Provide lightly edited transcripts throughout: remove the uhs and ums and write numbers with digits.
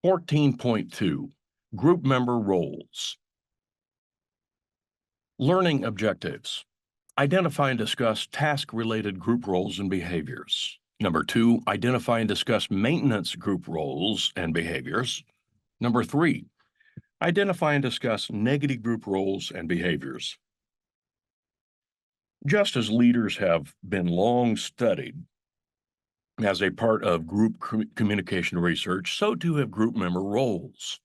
14.2 Group Member Roles. Learning Objectives. Identify and discuss task-related group roles and behaviors. Number 2, identify and discuss maintenance group roles and behaviors. Number 3, identify and discuss negative group roles and behaviors. Just as leaders have been long studied as a part of group communication research, so too have group member roles.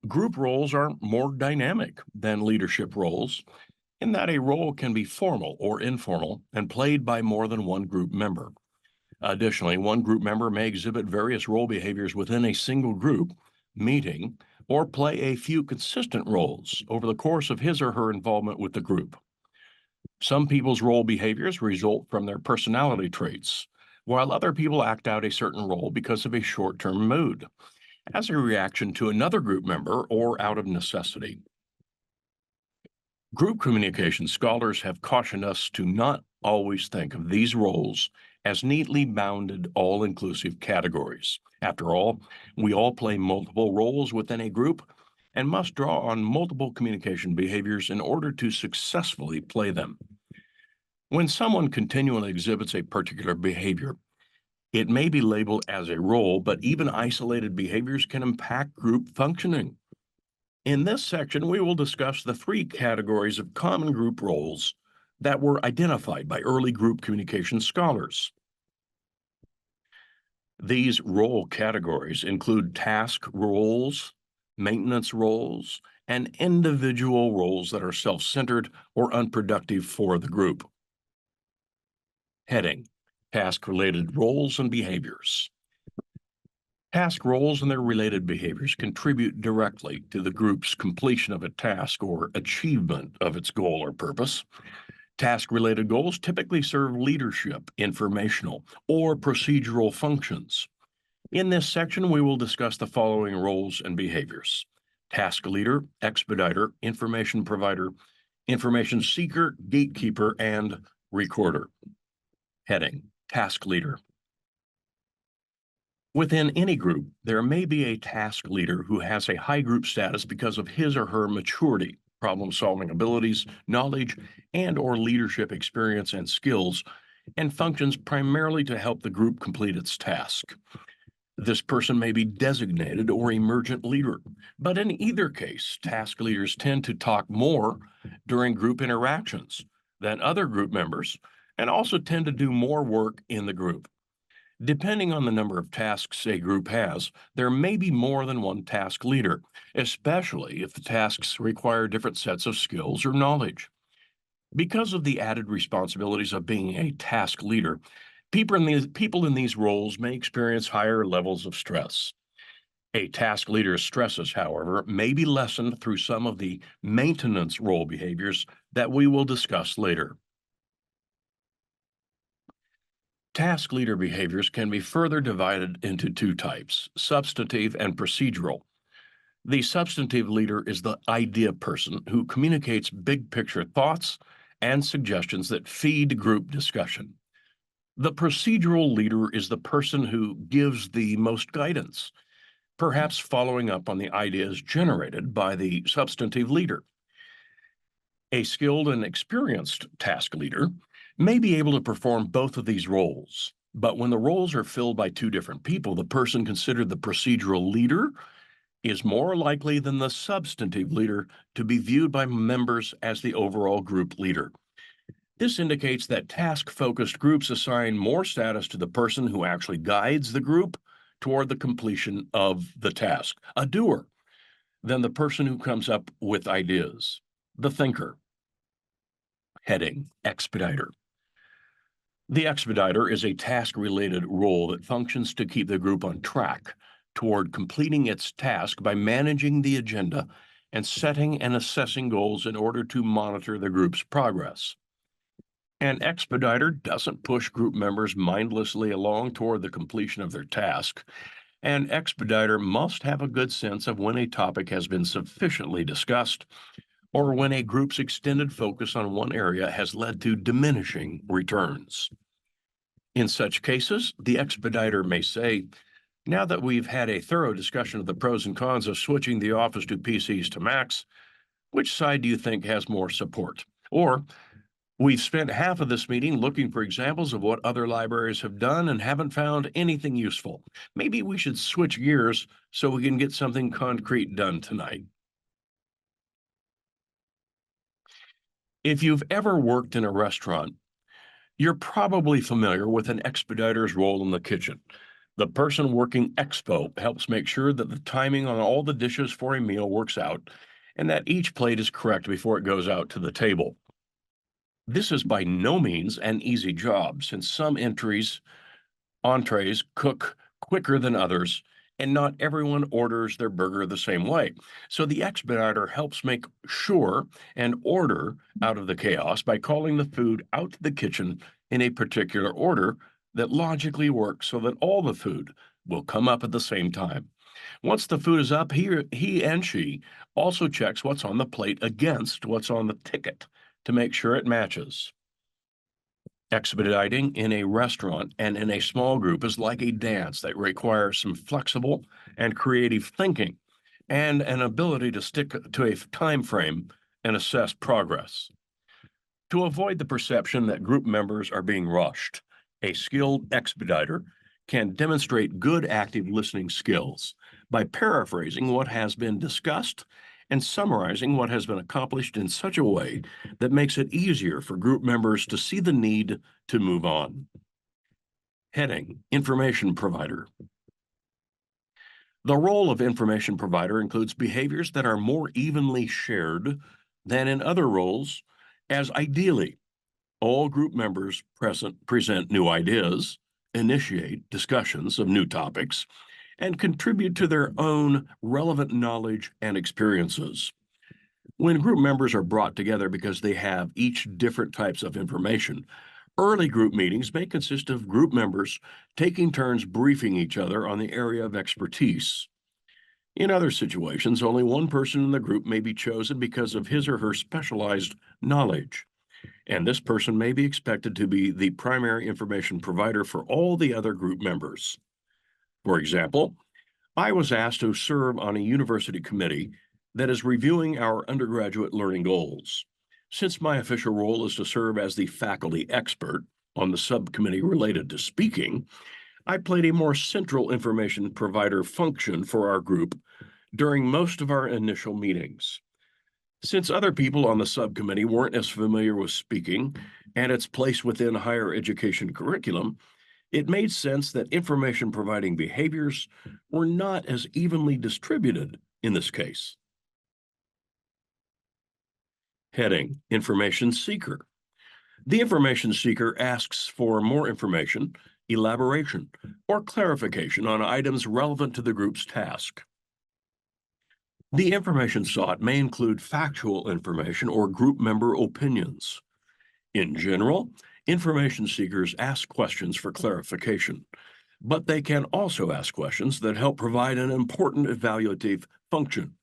Group roles are more dynamic than leadership roles in that a role can be formal or informal and played by more than one group member. Additionally, one group member may exhibit various role behaviors within a single group meeting or play a few consistent roles over the course of his or her involvement with the group. Some people's role behaviors result from their personality traits, while other people act out a certain role because of a short-term mood, as a reaction to another group member or out of necessity. Group communication scholars have cautioned us to not always think of these roles as neatly bounded, all-inclusive categories. After all, we all play multiple roles within a group and must draw on multiple communication behaviors in order to successfully play them. When someone continually exhibits a particular behavior, it may be labeled as a role, but even isolated behaviors can impact group functioning. In this section, we will discuss the 3 categories of common group roles that were identified by early group communication scholars. These role categories include task roles, maintenance roles, and individual roles that are self-centered or unproductive for the group. Heading: Task-related roles and behaviors. Task roles and their related behaviors contribute directly to the group's completion of a task or achievement of its goal or purpose. Task-related goals typically serve leadership, informational, or procedural functions. In this section, we will discuss the following roles and behaviors: task leader, expediter, information provider, information seeker, gatekeeper, and recorder. Heading: Task leader. Within any group, there may be a task leader who has a high group status because of his or her maturity, problem-solving abilities, knowledge, and/or leadership experience and skills, and functions primarily to help the group complete its task. This person may be designated or emergent leader, but in either case, task leaders tend to talk more during group interactions than other group members, and also tend to do more work in the group. Depending on the number of tasks a group has, there may be more than one task leader, especially if the tasks require different sets of skills or knowledge. Because of the added responsibilities of being a task leader, people in these roles may experience higher levels of stress. A task leader's stresses, however, may be lessened through some of the maintenance role behaviors that we will discuss later. Task leader behaviors can be further divided into 2 types: substantive and procedural. The substantive leader is the idea person who communicates big picture thoughts and suggestions that feed group discussion. The procedural leader is the person who gives the most guidance, perhaps following up on the ideas generated by the substantive leader. A skilled and experienced task leader may be able to perform both of these roles, but when the roles are filled by 2 different people, the person considered the procedural leader is more likely than the substantive leader to be viewed by members as the overall group leader. This indicates that task-focused groups assign more status to the person who actually guides the group toward the completion of the task, a doer, than the person who comes up with ideas, the thinker. Heading: Expediter. The expediter is a task-related role that functions to keep the group on track toward completing its task by managing the agenda and setting and assessing goals in order to monitor the group's progress. An expediter doesn't push group members mindlessly along toward the completion of their task. An expediter must have a good sense of when a topic has been sufficiently discussed or when a group's extended focus on one area has led to diminishing returns. In such cases, the expediter may say, Now that we've had a thorough discussion of the pros and cons of switching the Office to PCs to Macs, which side do you think has more support? Or we've spent half of this meeting looking for examples of what other libraries have done and haven't found anything useful. Maybe we should switch gears so we can get something concrete done tonight. If you've ever worked in a restaurant, you're probably familiar with an expediter's role in the kitchen. The person working expo helps make sure that the timing on all the dishes for a meal works out and that each plate is correct before it goes out to the table. This is by no means an easy job, since some entrees cook quicker than others, and not everyone orders their burger the same way. So the expediter helps make sure and order out of the chaos by calling the food out to the kitchen in a particular order that logically works so that all the food will come up at the same time. Once the food is up, he and she also checks what's on the plate against what's on the ticket to make sure it matches. Expediting in a restaurant and in a small group is like a dance that requires some flexible and creative thinking and an ability to stick to a time frame and assess progress. To avoid the perception that group members are being rushed, a skilled expediter can demonstrate good active listening skills by paraphrasing what has been discussed and summarizing what has been accomplished in such a way that makes it easier for group members to see the need to move on. Heading: Information Provider. The role of information provider includes behaviors that are more evenly shared than in other roles, as ideally all group members present new ideas, initiate discussions of new topics, and contribute to their own relevant knowledge and experiences. When group members are brought together because they have each different types of information, early group meetings may consist of group members taking turns briefing each other on the area of expertise. In other situations, only one person in the group may be chosen because of his or her specialized knowledge, and this person may be expected to be the primary information provider for all the other group members. For example, I was asked to serve on a university committee that is reviewing our undergraduate learning goals. Since my official role is to serve as the faculty expert on the subcommittee related to speaking, I played a more central information provider function for our group during most of our initial meetings. Since other people on the subcommittee weren't as familiar with speaking and its place within higher education curriculum, it made sense that information providing behaviors were not as evenly distributed in this case. Heading: Information Seeker. The information seeker asks for more information, elaboration, or clarification on items relevant to the group's task. The information sought may include factual information or group member opinions. In general, information seekers ask questions for clarification, but they can also ask questions that help provide an important evaluative function.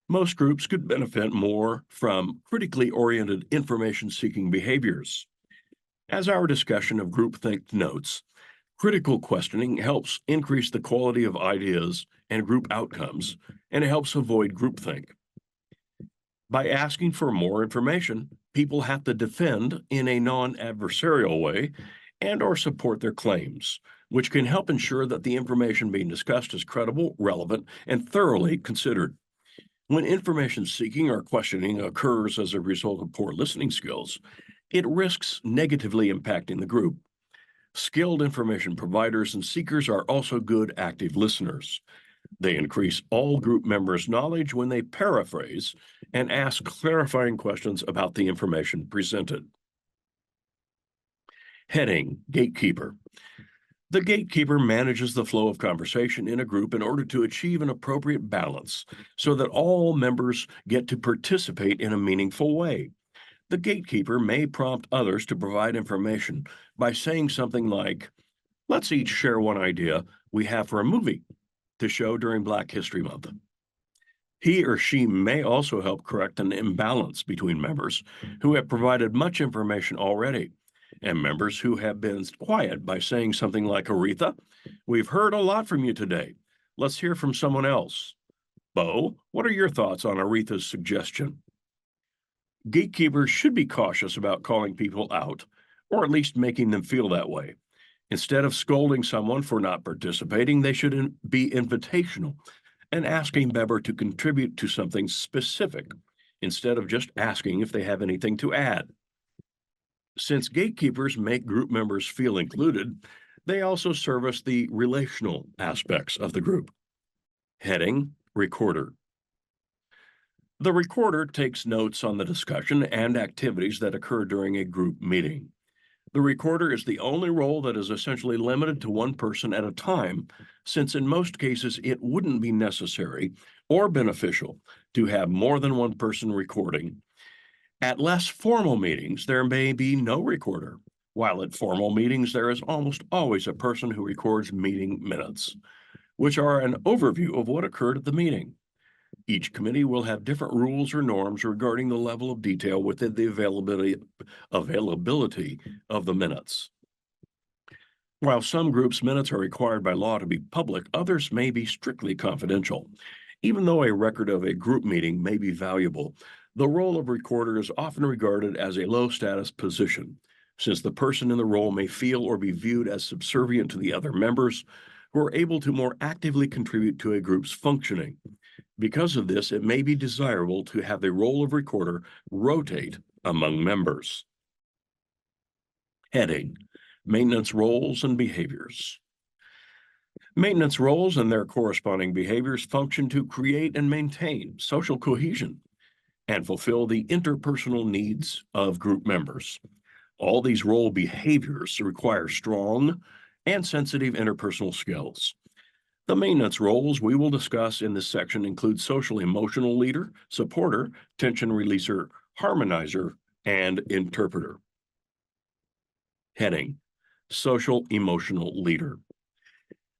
Most groups could benefit more from critically oriented information-seeking behaviors. As our discussion of groupthink notes, critical questioning helps increase the quality of ideas and group outcomes, and it helps avoid groupthink. By asking for more information, people have to defend in a non-adversarial way and/or support their claims, which can help ensure that the information being discussed is credible, relevant, and thoroughly considered. When information seeking or questioning occurs as a result of poor listening skills, it risks negatively impacting the group. Skilled information providers and seekers are also good active listeners. They increase all group members' knowledge when they paraphrase and ask clarifying questions about the information presented. Heading: Gatekeeper. The gatekeeper manages the flow of conversation in a group in order to achieve an appropriate balance so that all members get to participate in a meaningful way. The gatekeeper may prompt others to provide information by saying something like, "Let's each share one idea we have for a movie to show during Black History Month." He or she may also help correct an imbalance between members who have provided much information already, and members who have been quiet by saying something like, Aretha, we've heard a lot from you today. Let's hear from someone else. Bo, what are your thoughts on Aretha's suggestion? Gatekeepers should be cautious about calling people out, or at least making them feel that way. Instead of scolding someone for not participating, they should be invitational and asking member to contribute to something specific instead of just asking if they have anything to add. Since gatekeepers make group members feel included, they also service the relational aspects of the group. Heading, Recorder. The recorder takes notes on the discussion and activities that occur during a group meeting. The recorder is the only role that is essentially limited to one person at a time, since in most cases it wouldn't be necessary or beneficial to have more than one person recording. At less formal meetings, there may be no recorder, while at formal meetings, there is almost always a person who records meeting minutes, which are an overview of what occurred at the meeting. Each committee will have different rules or norms regarding the level of detail within the availability of the minutes. While some groups' minutes are required by law to be public, others may be strictly confidential. Even though a record of a group meeting may be valuable, the role of recorder is often regarded as a low-status position, since the person in the role may feel or be viewed as subservient to the other members who are able to more actively contribute to a group's functioning. Because of this, it may be desirable to have the role of recorder rotate among members. Heading, Maintenance Roles and Behaviors. Maintenance roles and their corresponding behaviors function to create and maintain social cohesion and fulfill the interpersonal needs of group members. All these role behaviors require strong and sensitive interpersonal skills. The maintenance roles we will discuss in this section include social emotional leader, supporter, tension releaser, harmonizer, and interpreter. Heading, Social emotional leader.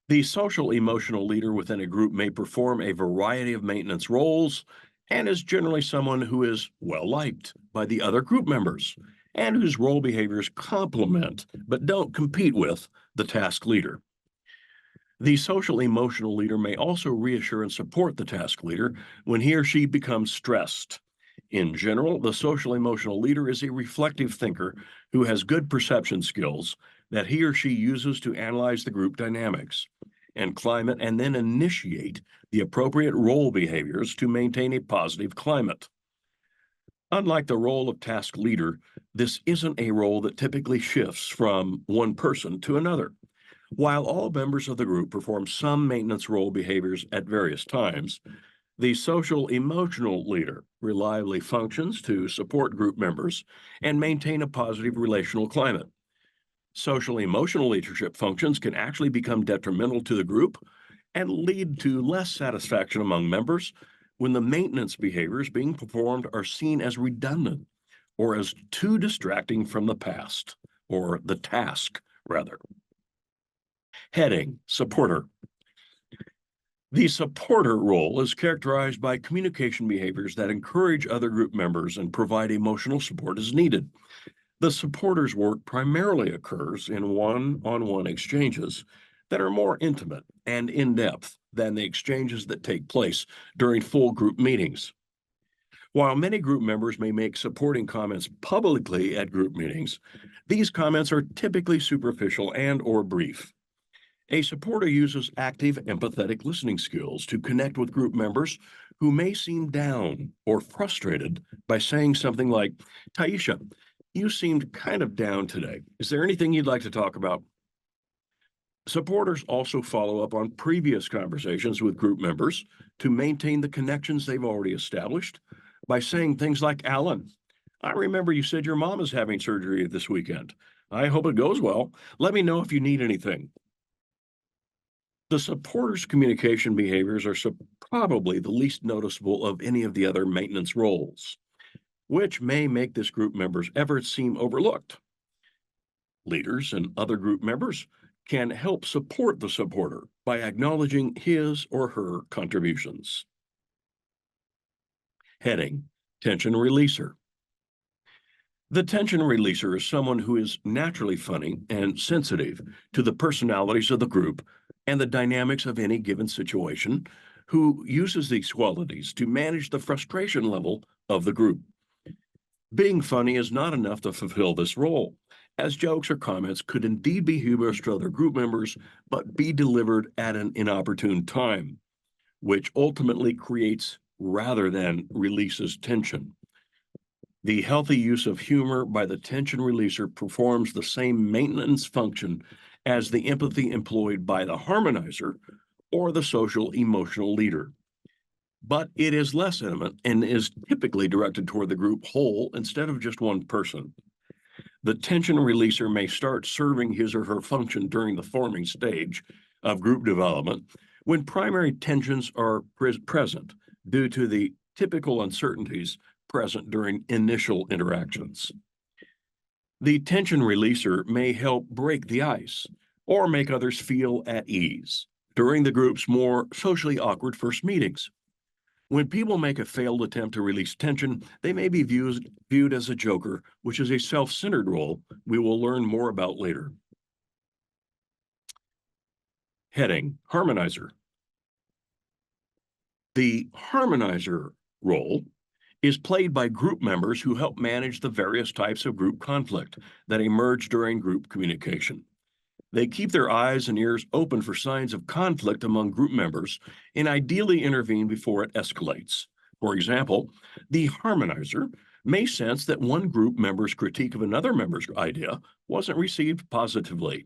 The social emotional leader within a group may perform a variety of maintenance roles and is generally someone who is well-liked by the other group members and whose role behaviors complement but don't compete with the task leader. The social emotional leader may also reassure and support the task leader when he or she becomes stressed. In general, the social emotional leader is a reflective thinker who has good perception skills that he or she uses to analyze the group dynamics and climate and then initiate the appropriate role behaviors to maintain a positive climate. Unlike the role of task leader, this isn't a role that typically shifts from one person to another. While all members of the group perform some maintenance role behaviors at various times, the social emotional leader reliably functions to support group members and maintain a positive relational climate. Social emotional leadership functions can actually become detrimental to the group and lead to less satisfaction among members when the maintenance behaviors being performed are seen as redundant or as too distracting from the past, or the task, rather. Heading, Supporter. The supporter role is characterized by communication behaviors that encourage other group members and provide emotional support as needed. The supporter's work primarily occurs in one-on-one exchanges that are more intimate and in-depth than the exchanges that take place during full group meetings. While many group members may make supporting comments publicly at group meetings, these comments are typically superficial and/or brief. A supporter uses active, empathetic listening skills to connect with group members who may seem down or frustrated by saying something like, Taisha, you seemed kind of down today. Is there anything you'd like to talk about? Supporters also follow up on previous conversations with group members to maintain the connections they've already established by saying things like, Alan, I remember you said your mom is having surgery this weekend. I hope it goes well. Let me know if you need anything. The supporters' communication behaviors are probably the least noticeable of any of the other maintenance roles, which may make this group member's efforts seem overlooked. Leaders and other group members can help support the supporter by acknowledging his or her contributions. Heading, Tension Releaser. The tension releaser is someone who is naturally funny and sensitive to the personalities of the group and the dynamics of any given situation, who uses these qualities to manage the frustration level of the group. Being funny is not enough to fulfill this role, as jokes or comments could indeed be humorous to other group members, but be delivered at an inopportune time, which ultimately creates rather than releases tension. The healthy use of humor by the tension releaser performs the same maintenance function as the empathy employed by the harmonizer or the social emotional leader. But it is less intimate and is typically directed toward the group whole instead of just one person. The tension releaser may start serving his or her function during the forming stage of group development when primary tensions are present due to the typical uncertainties present during initial interactions. The tension releaser may help break the ice or make others feel at ease during the group's more socially awkward first meetings. When people make a failed attempt to release tension, they may be viewed as a joker, which is a self-centered role we will learn more about later. Heading: Harmonizer. The harmonizer role is played by group members who help manage the various types of group conflict that emerge during group communication. They keep their eyes and ears open for signs of conflict among group members and ideally intervene before it escalates. For example, the harmonizer may sense that one group member's critique of another member's idea wasn't received positively,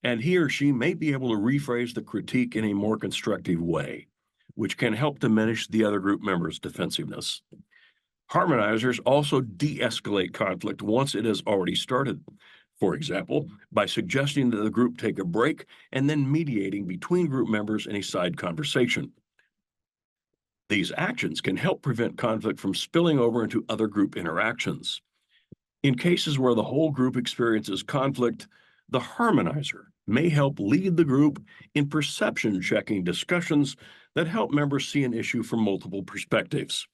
and he or she may be able to rephrase the critique in a more constructive way, which can help diminish the other group member's defensiveness. Harmonizers also de-escalate conflict once it has already started. For example, by suggesting that the group take a break and then mediating between group members in a side conversation. These actions can help prevent conflict from spilling over into other group interactions. In cases where the whole group experiences conflict, the harmonizer may help lead the group in perception checking discussions that help members see an issue from multiple perspectives.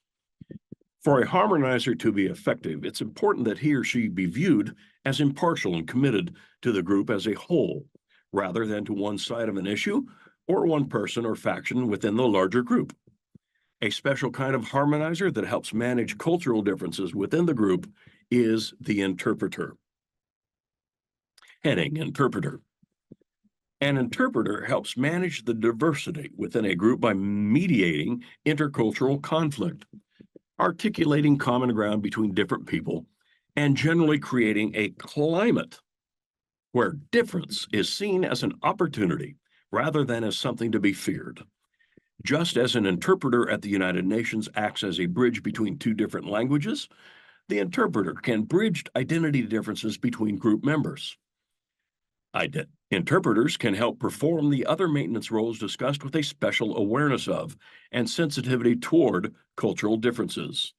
For a harmonizer to be effective, it's important that he or she be viewed as impartial and committed to the group as a whole, rather than to one side of an issue or one person or faction within the larger group. A special kind of harmonizer that helps manage cultural differences within the group is the interpreter. Heading: Interpreter. An interpreter helps manage the diversity within a group by mediating intercultural conflict, articulating common ground between different people, and generally creating a climate where difference is seen as an opportunity rather than as something to be feared. Just as an interpreter at the United Nations acts as a bridge between two different languages, the interpreter can bridge identity differences between group members. Interpreters can help perform the other maintenance roles discussed with a special awareness of and sensitivity toward cultural differences.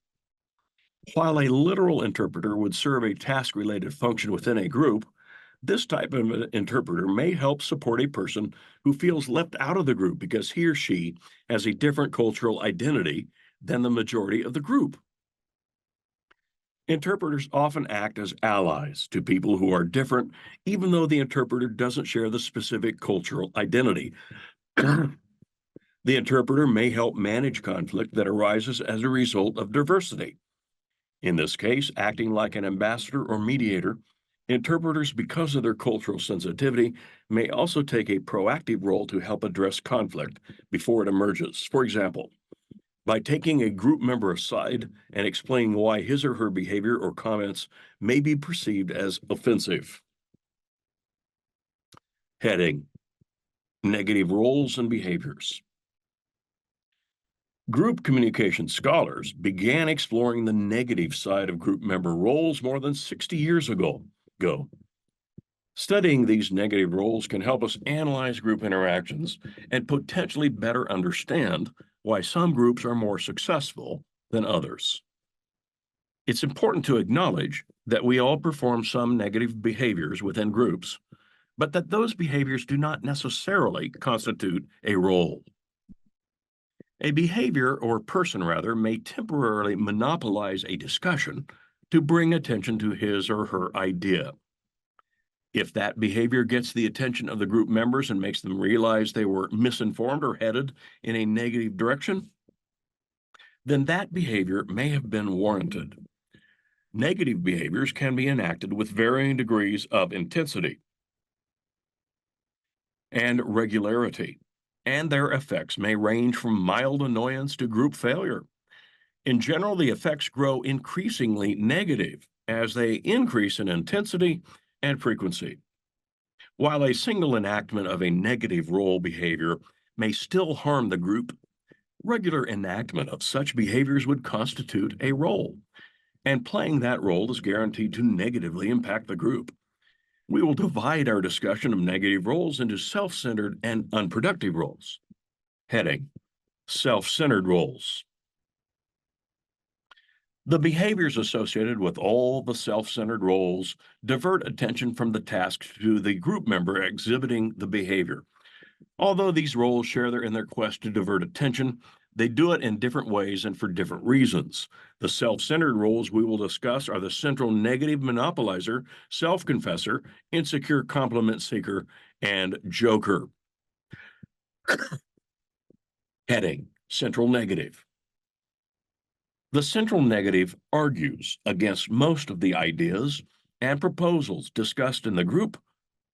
While a literal interpreter would serve a task-related function within a group, this type of interpreter may help support a person who feels left out of the group because he or she has a different cultural identity than the majority of the group. Interpreters often act as allies to people who are different, even though the interpreter doesn't share the specific cultural identity. The interpreter may help manage conflict that arises as a result of diversity. In this case, acting like an ambassador or mediator, interpreters, because of their cultural sensitivity, may also take a proactive role to help address conflict before it emerges. For example, by taking a group member aside and explaining why his or her behavior or comments may be perceived as offensive. Heading: Negative roles and behaviors. Group communication scholars began exploring the negative side of group member roles more than 60 years ago. Studying these negative roles can help us analyze group interactions and potentially better understand why some groups are more successful than others. It's important to acknowledge that we all perform some negative behaviors within groups, but that those behaviors do not necessarily constitute a role. A behavior, or person rather, may temporarily monopolize a discussion to bring attention to his or her idea. If that behavior gets the attention of the group members and makes them realize they were misinformed or headed in a negative direction, then that behavior may have been warranted. Negative behaviors can be enacted with varying degrees of intensity and regularity, and their effects may range from mild annoyance to group failure. In general, the effects grow increasingly negative as they increase in intensity and frequency. While a single enactment of a negative role behavior may still harm the group, regular enactment of such behaviors would constitute a role, and playing that role is guaranteed to negatively impact the group. We will divide our discussion of negative roles into self-centered and unproductive roles. Heading: Self-centered roles. The behaviors associated with all the self-centered roles divert attention from the task to the group member exhibiting the behavior. Although these roles share in their quest to divert attention, they do it in different ways and for different reasons. The self-centered roles we will discuss are the central negative monopolizer, self-confessor, insecure compliment seeker, and joker. Heading: Central negative. The central negative argues against most of the ideas and proposals discussed in the group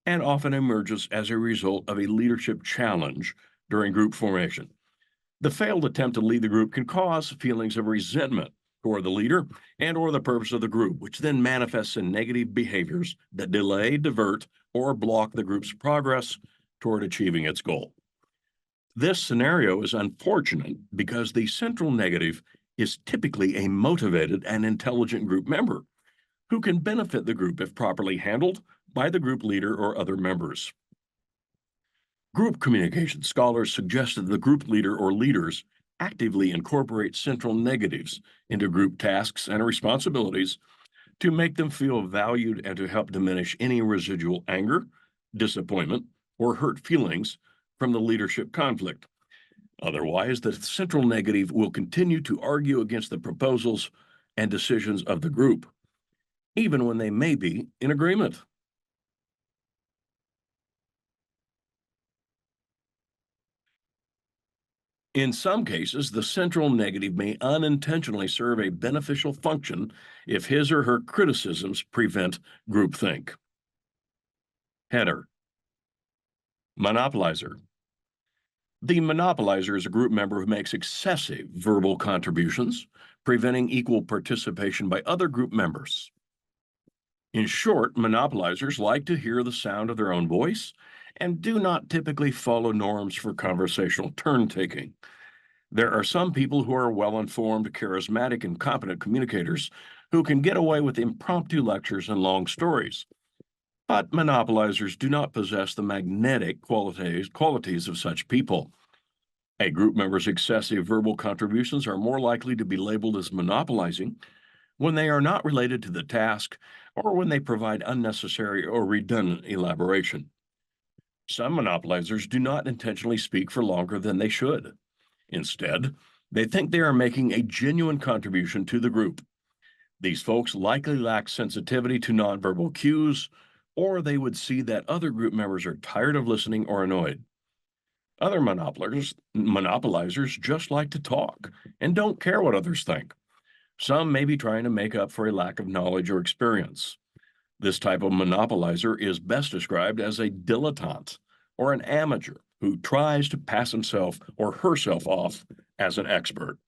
and often emerges as a result of a leadership challenge during group formation. The failed attempt to lead the group can cause feelings of resentment toward the leader and/or the purpose of the group, which then manifests in negative behaviors that delay, divert, or block the group's progress toward achieving its goal. This scenario is unfortunate because the central negative is typically a motivated and intelligent group member who can benefit the group if properly handled by the group leader or other members. Group communication scholars suggest that the group leader or leaders actively incorporate central negatives into group tasks and responsibilities to make them feel valued and to help diminish any residual anger, disappointment, or hurt feelings from the leadership conflict. Otherwise, the central negative will continue to argue against the proposals and decisions of the group, even when they may be in agreement. In some cases, the central negative may unintentionally serve a beneficial function if his or her criticisms prevent groupthink. Header: Monopolizer. The monopolizer is a group member who makes excessive verbal contributions, preventing equal participation by other group members. In short, monopolizers like to hear the sound of their own voice and do not typically follow norms for conversational turn-taking. There are some people who are well-informed, charismatic, and competent communicators who can get away with impromptu lectures and long stories. But monopolizers do not possess the magnetic qualities of such people. A group member's excessive verbal contributions are more likely to be labeled as monopolizing when they are not related to the task or when they provide unnecessary or redundant elaboration. Some monopolizers do not intentionally speak for longer than they should. Instead, they think they are making a genuine contribution to the group. These folks likely lack sensitivity to nonverbal cues, or they would see that other group members are tired of listening or annoyed. Other monopolizers just like to talk and don't care what others think. Some may be trying to make up for a lack of knowledge or experience. This type of monopolizer is best described as a dilettante or an amateur who tries to pass himself or herself off as an expert.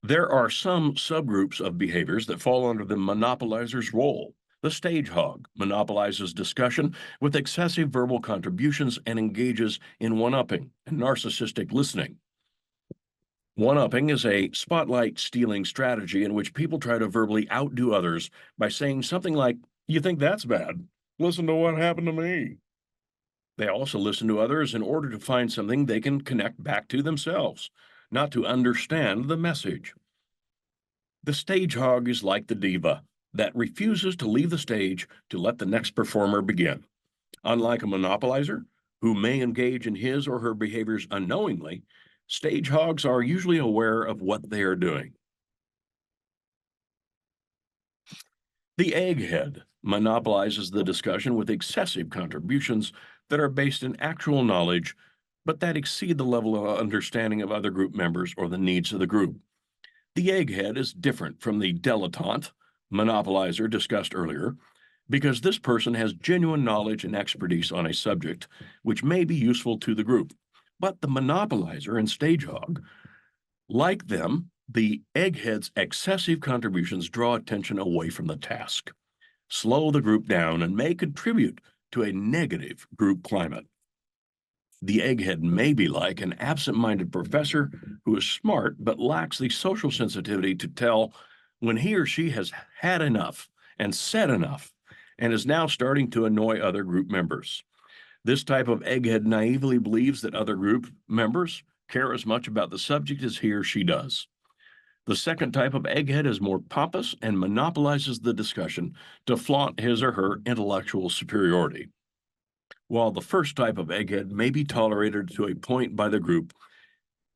There are some subgroups of behaviors that fall under the monopolizer's role. The stage hog monopolizes discussion with excessive verbal contributions and engages in one-upping and narcissistic listening. One-upping is a spotlight-stealing strategy in which people try to verbally outdo others by saying something like, "You think that's bad? Listen to what happened to me." They also listen to others in order to find something they can connect back to themselves, not to understand the message. The stage hog is like the diva that refuses to leave the stage to let the next performer begin. Unlike a monopolizer, who may engage in his or her behaviors unknowingly, stage hogs are usually aware of what they are doing. The egghead monopolizes the discussion with excessive contributions that are based in actual knowledge, but that exceed the level of understanding of other group members or the needs of the group. The egghead is different from the dilettante, monopolizer discussed earlier, because this person has genuine knowledge and expertise on a subject which may be useful to the group. But the monopolizer and stage hog, like them, the egghead's excessive contributions draw attention away from the task, slow the group down, and may contribute to a negative group climate. The egghead may be like an absent-minded professor who is smart but lacks the social sensitivity to tell when he or she has had enough and said enough and is now starting to annoy other group members. This type of egghead naively believes that other group members care as much about the subject as he or she does. The second type of egghead is more pompous and monopolizes the discussion to flaunt his or her intellectual superiority. While the first type of egghead may be tolerated to a point by the group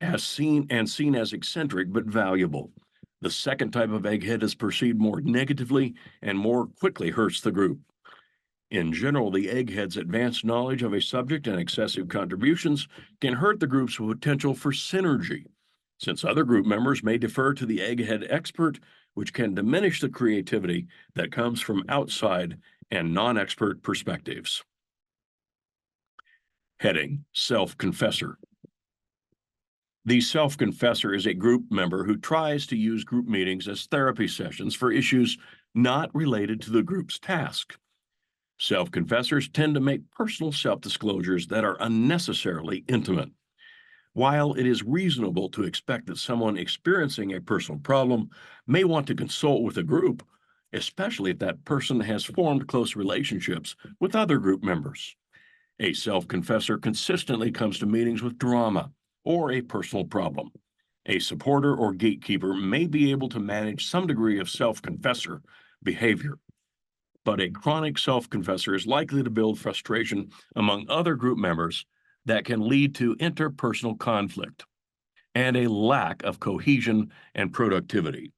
as seen as eccentric but valuable, the second type of egghead is perceived more negatively and more quickly hurts the group. In general, the egghead's advanced knowledge of a subject and excessive contributions can hurt the group's potential for synergy, since other group members may defer to the egghead expert, which can diminish the creativity that comes from outside and non-expert perspectives. Heading: Self-Confessor. The self-confessor is a group member who tries to use group meetings as therapy sessions for issues not related to the group's task. Self-confessors tend to make personal self-disclosures that are unnecessarily intimate. While it is reasonable to expect that someone experiencing a personal problem may want to consult with a group, especially if that person has formed close relationships with other group members. A self-confessor consistently comes to meetings with drama or a personal problem. A supporter or gatekeeper may be able to manage some degree of self-confessor behavior, but a chronic self-confessor is likely to build frustration among other group members that can lead to interpersonal conflict and a lack of cohesion and productivity.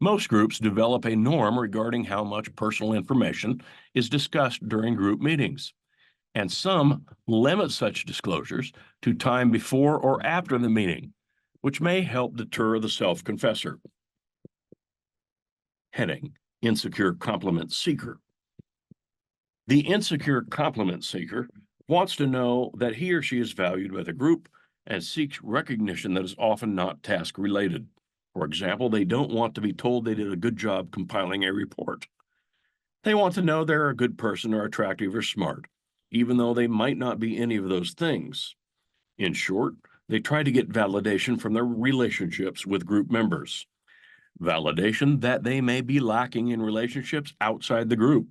Most groups develop a norm regarding how much personal information is discussed during group meetings, and some limit such disclosures to time before or after the meeting, which may help deter the self-confessor. Heading: Insecure Compliment Seeker. The insecure compliment seeker wants to know that he or she is valued by the group and seeks recognition that is often not task-related. For example, they don't want to be told they did a good job compiling a report. They want to know they're a good person or attractive or smart, even though they might not be any of those things. In short, they try to get validation from their relationships with group members, validation that they may be lacking in relationships outside the group.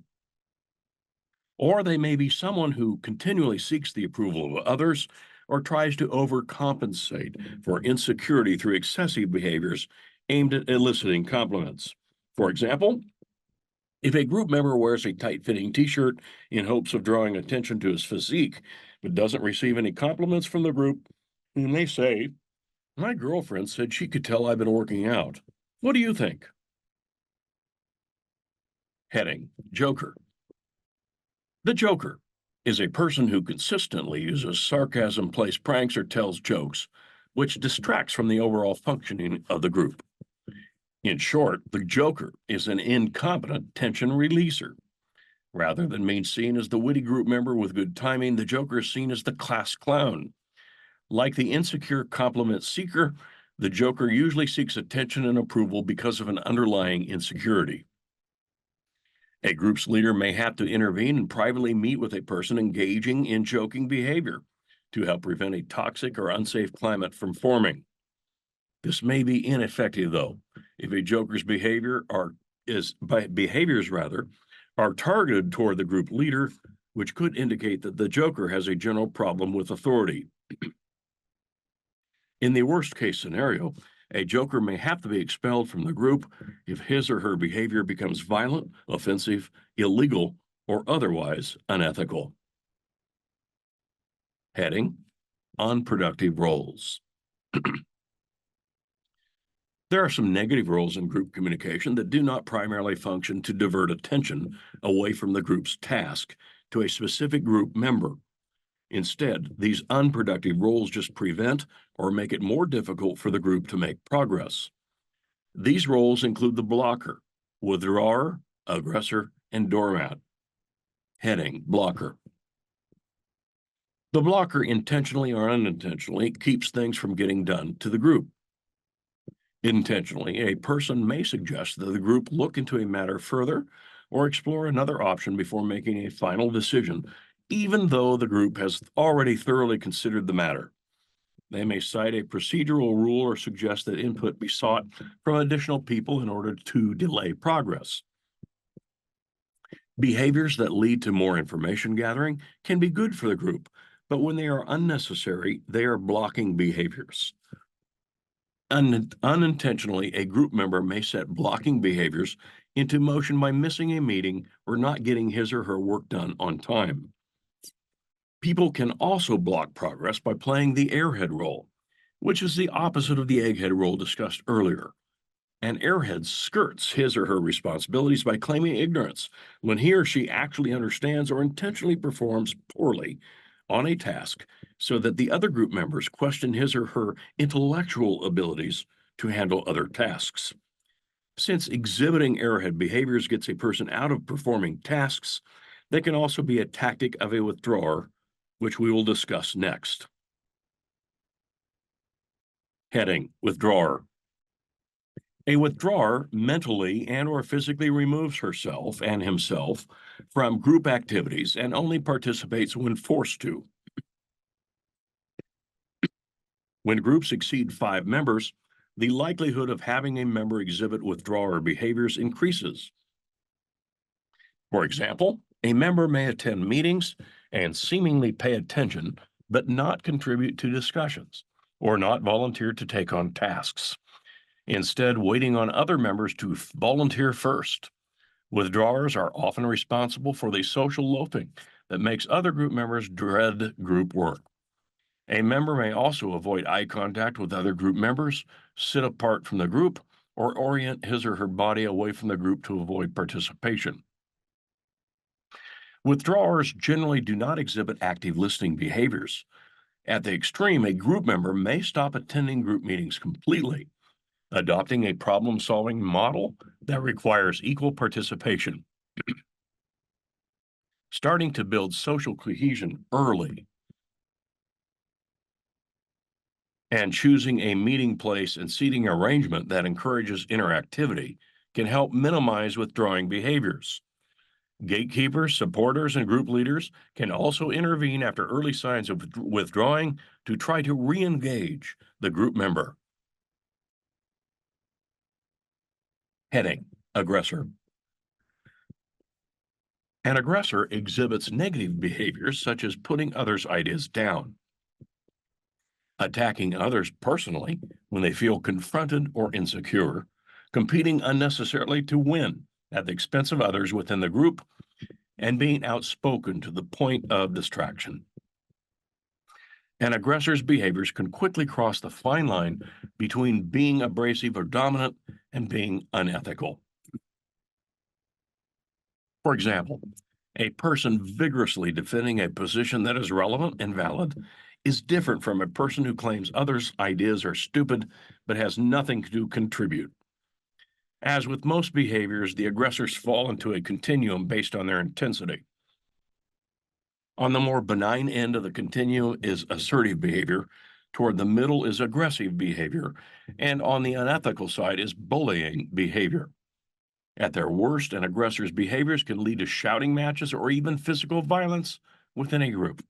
Or they may be someone who continually seeks the approval of others or tries to overcompensate for insecurity through excessive behaviors aimed at eliciting compliments. For example, if a group member wears a tight-fitting t-shirt in hopes of drawing attention to his physique, but doesn't receive any compliments from the group, and they say, "My girlfriend said she could tell I've been working out. What do you think?" Heading: Joker. The joker is a person who consistently uses sarcasm, plays pranks, or tells jokes, which distracts from the overall functioning of the group. In short, the joker is an incompetent tension releaser. Rather than being seen as the witty group member with good timing, the joker is seen as the class clown. Like the insecure compliment seeker, the joker usually seeks attention and approval because of an underlying insecurity. A group's leader may have to intervene and privately meet with a person engaging in joking behavior to help prevent a toxic or unsafe climate from forming. This may be ineffective, though, if a joker's behaviors are targeted toward the group leader, which could indicate that the joker has a general problem with authority. In the worst case scenario, a joker may have to be expelled from the group if his or her behavior becomes violent, offensive, illegal, or otherwise unethical. Heading: Unproductive Roles. There are some negative roles in group communication that do not primarily function to divert attention away from the group's task to a specific group member. Instead, these unproductive roles just prevent or make it more difficult for the group to make progress. These roles include the blocker, withdrawer, aggressor, and doormat. Heading: Blocker. The blocker, intentionally or unintentionally, keeps things from getting done to the group. Intentionally, a person may suggest that the group look into a matter further or explore another option before making a final decision, even though the group has already thoroughly considered the matter. They may cite a procedural rule or suggest that input be sought from additional people in order to delay progress. Behaviors that lead to more information gathering can be good for the group, but when they are unnecessary, they are blocking behaviors. Unintentionally, a group member may set blocking behaviors into motion by missing a meeting or not getting his or her work done on time. People can also block progress by playing the airhead role, which is the opposite of the egghead role discussed earlier. An airhead skirts his or her responsibilities by claiming ignorance when he or she actually understands or intentionally performs poorly on a task so that the other group members question his or her intellectual abilities to handle other tasks. Since exhibiting airhead behaviors gets a person out of performing tasks, they can also be a tactic of a withdrawer, which we will discuss next. Heading: Withdrawer. A withdrawer mentally and/or physically removes herself and himself from group activities and only participates when forced to. When groups exceed 5 members, the likelihood of having a member exhibit withdrawer behaviors increases. For example, a member may attend meetings and seemingly pay attention, but not contribute to discussions or not volunteer to take on tasks, instead waiting on other members to volunteer first. Withdrawers are often responsible for the social loafing that makes other group members dread group work. A member may also avoid eye contact with other group members, sit apart from the group, or orient his or her body away from the group to avoid participation. Withdrawers generally do not exhibit active listening behaviors. At the extreme, a group member may stop attending group meetings completely, adopting a problem-solving model that requires equal participation. Starting to build social cohesion early and choosing a meeting place and seating arrangement that encourages interactivity can help minimize withdrawing behaviors. Gatekeepers, supporters, and group leaders can also intervene after early signs of withdrawing to try to re-engage the group member. Heading: Aggressor. An aggressor exhibits negative behaviors such as putting others' ideas down, attacking others personally when they feel confronted or insecure, competing unnecessarily to win at the expense of others within the group, and being outspoken to the point of distraction. An aggressor's behaviors can quickly cross the fine line between being abrasive or dominant and being unethical. For example, a person vigorously defending a position that is relevant and valid is different from a person who claims others' ideas are stupid but has nothing to contribute. As with most behaviors, the aggressors fall into a continuum based on their intensity. On the more benign end of the continuum is assertive behavior, toward the middle is aggressive behavior, and on the unethical side is bullying behavior. At their worst, an aggressor's behaviors can lead to shouting matches or even physical violence within a group.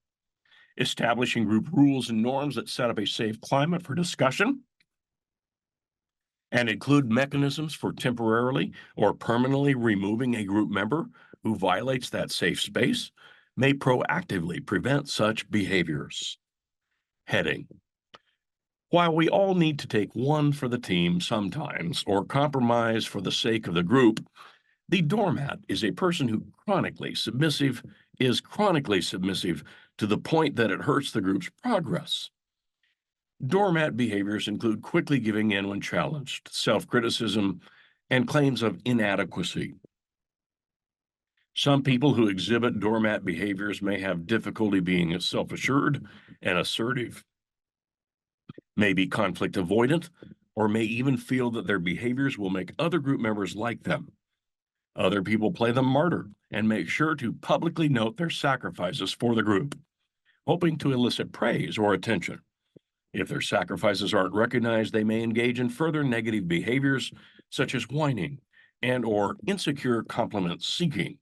Establishing group rules and norms that set up a safe climate for discussion and include mechanisms for temporarily or permanently removing a group member who violates that safe space may proactively prevent such behaviors. Heading: While we all need to take one for the team sometimes or compromise for the sake of the group, the doormat is a person who is chronically submissive to the point that it hurts the group's progress. Doormat behaviors include quickly giving in when challenged, self-criticism, and claims of inadequacy. Some people who exhibit doormat behaviors may have difficulty being self-assured and assertive, may be conflict avoidant, or may even feel that their behaviors will make other group members like them. Other people play the martyr and make sure to publicly note their sacrifices for the group, hoping to elicit praise or attention. If their sacrifices aren't recognized, they may engage in further negative behaviors such as whining and or insecure compliment seeking.